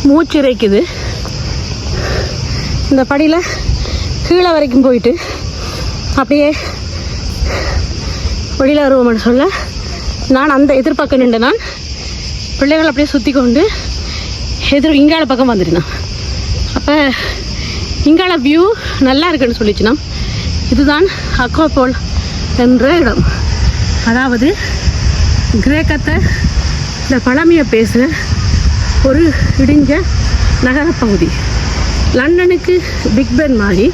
மூச்சு இறைக்குது. இந்த படியில் கீழே வரைக்கும் போயிட்டு அப்படியே வெளியில் வருவோம்னு சொல்ல நான் அந்த எதிர்பக்கம் நின்று நான் பிள்ளைகள் அப்படியே சுற்றி கொண்டு இங்கால பக்கம் வந்துட்டேன். அப்போ இங்கால வியூ நல்லா இருக்குன்னு சொல்லிச்சுனா இதுதான் அக்ரோபோல் என்ற இடம். அதாவது கிரேக்கத்தை இந்த பழமையை பேசுகிற ஒரு இடிஞ்ச நகரப்பகுதி. லண்டனுக்கு பிக் பென் மாதிரி,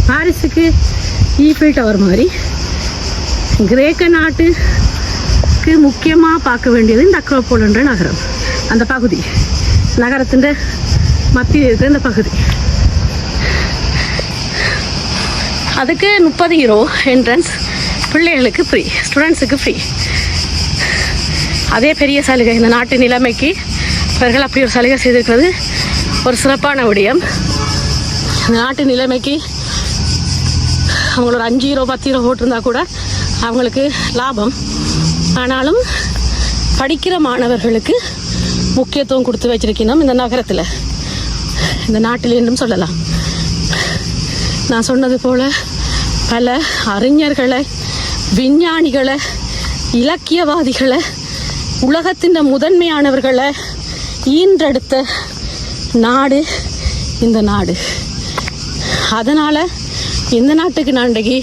பாரிஸுக்கு ஈஃபில் டவர் மாதிரி, கிரேக்க நாட்டுக்கு முக்கியமாக பார்க்க வேண்டியது இந்த அக்ரோபோல் என்ற நகரம். அந்த பகுதி நகரத்தின் மத்தியில் இருக்கிற இந்த பகுதி. அதுக்கு 30 யூரோ என்ட்ரன்ஸ், பிள்ளைகளுக்கு ஃப்ரீ, ஸ்டூடெண்ட்ஸுக்கு ஃப்ரீ. அதே பெரிய சலுகை. இந்த நாட்டு நிலைமைக்கு அவர்கள் அப்படி ஒரு சலுகை செய்திருக்கிறது ஒரு சிறப்பான விடயம். இந்த நாட்டு நிலைமைக்கு அவங்களோட 5 யூரோ 10 யூரோ போட்டிருந்தா கூட அவங்களுக்கு லாபம். ஆனாலும் படிக்கிற மாணவர்களுக்கு முக்கியத்துவம் கொடுத்து வச்சிருக்கணும் இந்த நகரத்தில், இந்த நாட்டில் என்றும் சொல்லலாம். நான் சொன்னது போல் பல அறிஞர்களை, விஞ்ஞானிகளை, இலக்கியவாதிகளை, உலகத்தின் முதன்மையானவர்களை ஈன்றெடுத்த நாடு இந்த நாடு. அதனால் இந்த நாட்டுக்கு நான் இன்றைக்கு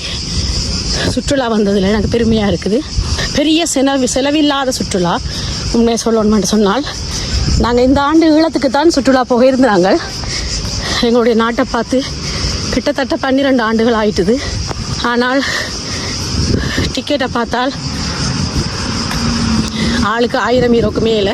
சுற்றுலா வந்ததில் எனக்கு பெருமையாக இருக்குது. பெரிய செலவில்லாத சுற்றுலா. உண்மையை சொல்லணும்னு சொன்னால் நாங்கள் இந்த ஆண்டு ஈழத்துக்கு தான் சுற்றுலா போக இருந்தாங்க. எங்களுடைய நாட்டை பார்த்து கிட்டத்தட்ட 12 ஆண்டுகள் ஆயிட்டுது. ஆனால் டிக்கெட்டை பார்த்தால் ஆளுக்கு 1000 யூரோக்கு மேலே.